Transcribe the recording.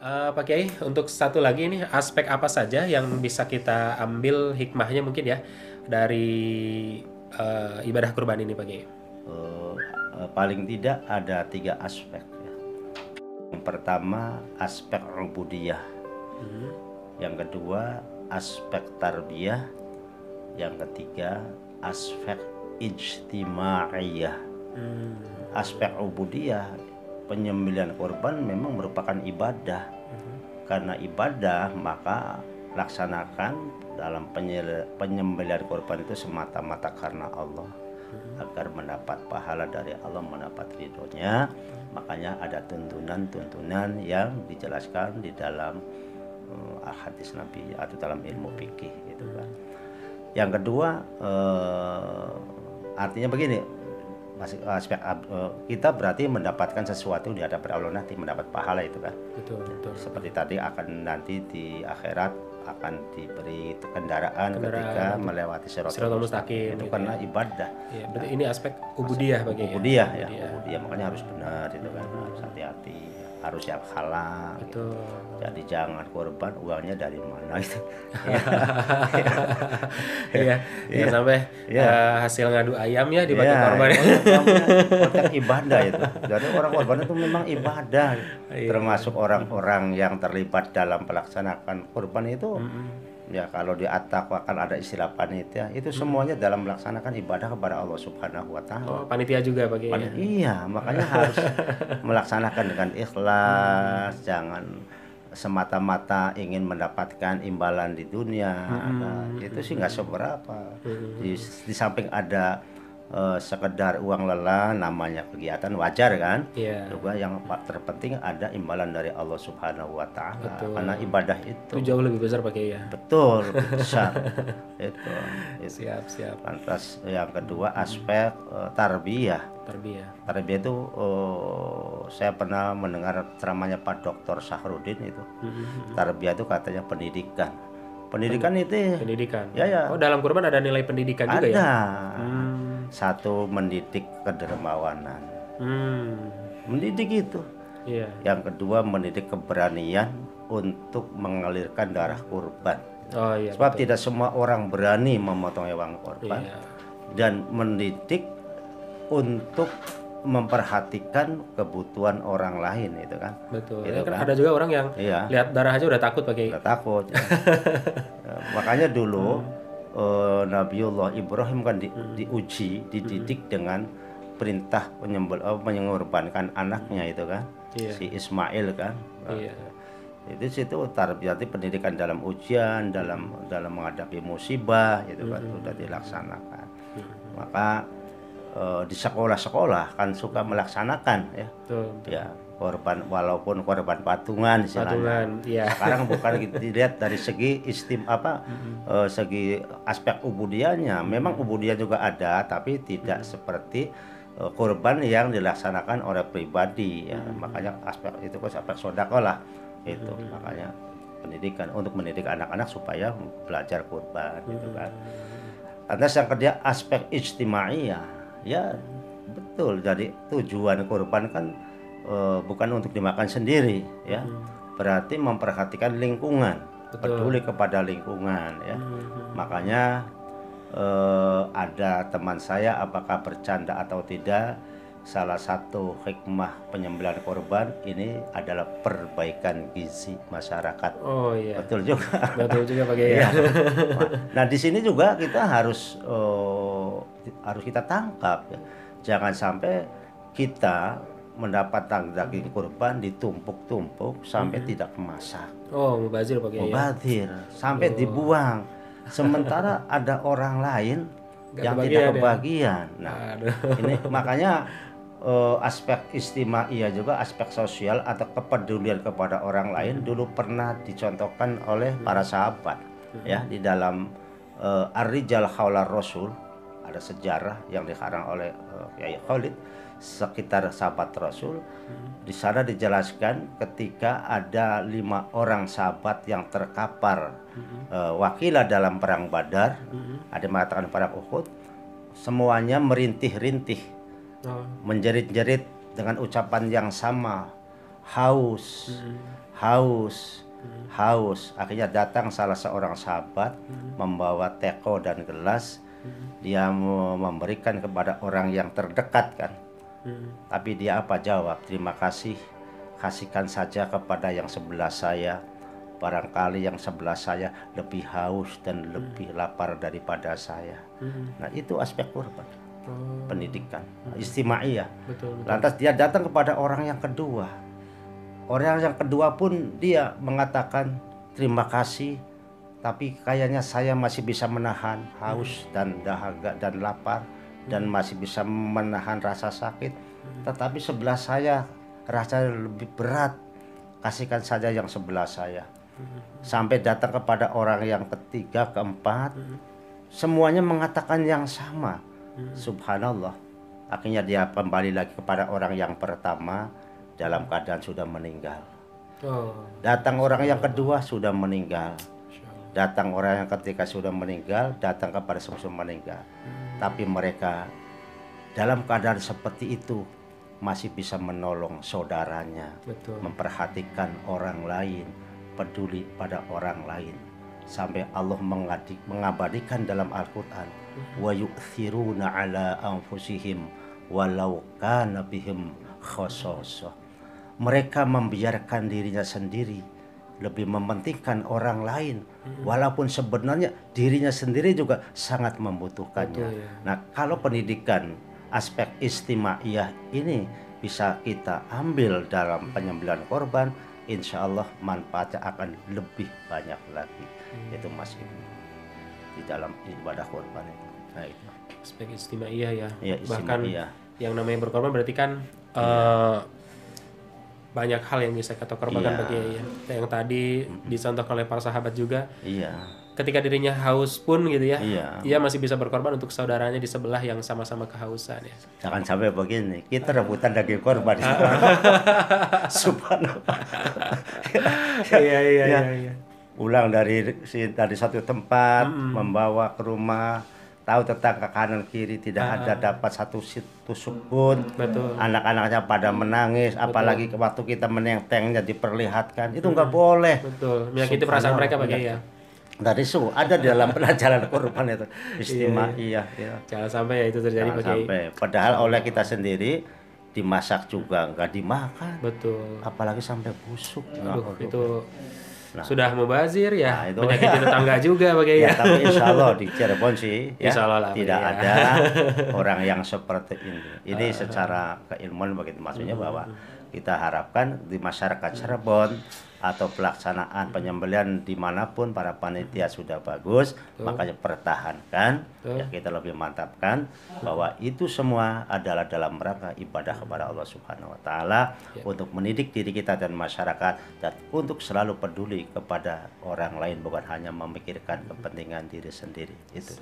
Pak Kiai, untuk satu lagi ini aspek apa saja yang bisa kita ambil hikmahnya mungkin ya dari ibadah kurban ini Pak Kiai? Eh, Paling tidak ada 3 aspek ya. Yang pertama aspek ubudiyah, yang kedua aspek tarbiyah, yang ketiga aspek ijtimaiyah. Aspek ubudiyah, penyembelihan korban memang merupakan ibadah. Karena ibadah maka laksanakan dalam penyembelihan korban itu semata-mata karena Allah, agar mendapat pahala dari Allah, mendapat ridhonya. Makanya ada tuntunan-tuntunan yang dijelaskan di dalam hadis Nabi atau dalam ilmu fikih gitu kan. Yang kedua artinya begini, aspek kita berarti mendapatkan sesuatu di hadapan Allah, nanti mendapat pahala itu kan. Betul, betul. Seperti tadi akan nanti di akhirat akan diberi kendaraan ketika melewati Siratal Mustaqim itu gitu karena ya. ibadah. Iya, berarti ini aspek ubudiyah Pak Kiai. Ubudiyah ya, ubudiyah makanya harus benar itu kan, harus hati-hati, harus yang halal gitu. Betul. Jadi jangan korban uangnya dari mana itu. Iya, jangan sampai hasil ngadu ayam ya dipakai Ya, korban. konteks ibadah itu. Jadi orang korban itu memang ibadah. Termasuk orang-orang yang terlibat dalam pelaksanaan korban itu, ya kalau di at-taqwa kan ada istilah panitia, itu semuanya dalam melaksanakan ibadah kepada Allah Subhanahu wa taala. Oh, panitia juga Pak Kiai. Iya, makanya harus melaksanakan dengan ikhlas, jangan semata-mata ingin mendapatkan imbalan di dunia. Nah, itu sih nggak seberapa. Di samping ada sekedar uang lelah, namanya kegiatan wajar kan. Iya. Juga yang terpenting ada imbalan dari Allah Subhanahu wa taala. Betul. Karena ibadah itu Itu jauh lebih besar Pak Kiai ya. betul besar. itu. Siap. Lantas yang kedua aspek tarbiyah. Tarbiyah. Tarbiyah itu saya pernah mendengar ceramahnya Pak Dr. Sahrudin itu. Tarbiyah itu katanya pendidikan. Pendidikan itu Pendidikan. Ya. Oh, dalam kurban ada nilai pendidikan juga ya? ada. Satu, mendidik kedermawanan. Mendidik itu. Iya. Yang kedua mendidik keberanian untuk mengalirkan darah kurban. Oh iya. Sebab tidak semua orang berani memotong hewan korban. Iya. Dan mendidik untuk memperhatikan kebutuhan orang lain itu kan. Betul. Gitu Ya, kan kan. ada juga orang yang Iya. lihat darah aja udah takut Pak Kiai. Udah takut ya. Ya, makanya dulu Nabiullah Ibrahim kan diuji, dididik dengan perintah mengorbankan anaknya itu kan. Iya. Si Ismail kan. Iya. Itu situ berarti pendidikan dalam ujian, dalam menghadapi musibah itu kan sudah dilaksanakan. Maka di sekolah-sekolah kan suka melaksanakan ya. Betul. Ya, korban walaupun korban patungan istilahnya. Patungan, iya. Sekarang bukan dilihat dari segi segi aspek ubudiyahnya. Memang ubudiyah juga ada, tapi tidak seperti korban yang dilaksanakan oleh pribadi ya. Makanya aspek itu kan aspek sedekah lah itu. Makanya pendidikan untuk mendidik anak-anak supaya belajar korban gitu kan. Lantas yang kedua aspek ijtimaiyah. Ya betul, jadi tujuan korban kan bukan untuk dimakan sendiri ya. Berarti memperhatikan lingkungan, peduli kepada lingkungan ya. Makanya ada teman saya, apakah bercanda atau tidak, salah satu hikmah penyembelihan korban ini adalah perbaikan gizi masyarakat. Oh iya. Betul juga. Betul juga Pak Kiai. Iya. Nah di sini juga kita harus kita tangkap ya. Jangan sampai kita mendapat daging kurban ditumpuk-tumpuk sampai tidak kemasak. Oh, mubazir Pak Kiai. Mubazir sampai dibuang. Sementara ada orang lain yang kebagian tidak kebagian. Nah, ini makanya aspek istimaiyah juga aspek sosial atau kepedulian kepada orang lain dulu pernah dicontohkan oleh para sahabat ya di dalam Ar-Rijal Haular Rasul. Ada sejarah yang dikarang oleh Kiai Khalid sekitar sahabat Rasul. Di sana dijelaskan ketika ada 5 orang sahabat yang terkapar wakilah dalam perang Badar, ada yang mengatakan perang Uhud, semuanya merintih-rintih, menjerit-jerit dengan ucapan yang sama. haus, haus, haus. Akhirnya datang salah seorang sahabat membawa teko dan gelas. Dia memberikan kepada orang yang terdekat kan. Tapi dia apa jawab? Terima kasih, kasihkan saja kepada yang sebelah saya. Barangkali yang sebelah saya lebih haus dan lebih lapar daripada saya. Nah itu aspek kurban. Pendidikan, istimaiyah. Betul. Lantas dia datang kepada orang yang kedua. Orang yang kedua pun dia mengatakan terima kasih, tapi kayaknya saya masih bisa menahan haus dan dahaga dan lapar dan masih bisa menahan rasa sakit. Tetapi sebelah saya rasanya lebih berat. Kasihkan saja yang sebelah saya. Sampai datang kepada orang yang ketiga, keempat, semuanya mengatakan yang sama. Subhanallah. Akhirnya dia kembali lagi kepada orang yang pertama dalam keadaan sudah meninggal. Datang orang yang kedua sudah meninggal. Datang orang yang ketiga sudah meninggal, datang kepada semua meninggal. Tapi mereka dalam keadaan seperti itu masih bisa menolong saudaranya, memperhatikan orang lain, peduli pada orang lain. Sampai Allah mengabadikan dalam Al-Quran, wa yu'thiruna ala anfusihim walau kana bihim khasasah. Mereka membiarkan dirinya sendiri, lebih mementingkan orang lain, walaupun sebenarnya dirinya sendiri juga sangat membutuhkannya. Nah, kalau pendidikan aspek istimaiyah ini bisa kita ambil dalam penyembelihan korban, insya Allah manfaatnya akan lebih banyak lagi. Itu Mas Ibnu di dalam ibadah korban itu. Nah, itu aspek istimaiyah ya. Ya, bahkan istimaiyah. Yang namanya berkorban berarti kan banyak hal yang bisa kita korbankan bagi ya. Yang tadi dicontohkan oleh para sahabat juga. Ketika dirinya haus pun gitu ya, ia masih bisa berkorban untuk saudaranya di sebelah yang sama-sama kehausan ya. Jangan sampai begini, kita rebutan daging korban. Subhanallah. Iya. Pulang dari satu tempat, membawa ke rumah, tahu tentang ke kanan kiri tidak ada dapat satu tusuk pun. Betul. Anak-anaknya pada menangis, apalagi waktu kita menentengnya diperlihatkan, itu nggak boleh. Betul, menyakiti perasaan mereka bagi ya. Dari itu ada di dalam pelajaran korban itu istimaiyah. Jangan sampai ya itu terjadi bagi. Padahal oleh kita sendiri dimasak juga nggak dimakan. Betul. Apalagi sampai busuk. Itu sudah mubazir ya, menyakiti tetangga juga bagi ya. Tapi insya Allah di Cirebon sih insya Allah tidak ada orang yang seperti ini. Ini secara keilmuan begitu, maksudnya bahwa kita harapkan di masyarakat Cirebon atau pelaksanaan penyembelihan dimanapun para panitia sudah bagus, makanya pertahankan, ya kita lebih mantapkan bahwa itu semua adalah dalam rangka ibadah kepada Allah Subhanahu Wa Taala, untuk mendidik diri kita dan masyarakat, dan untuk selalu peduli kepada orang lain, bukan hanya memikirkan kepentingan diri sendiri. Itu.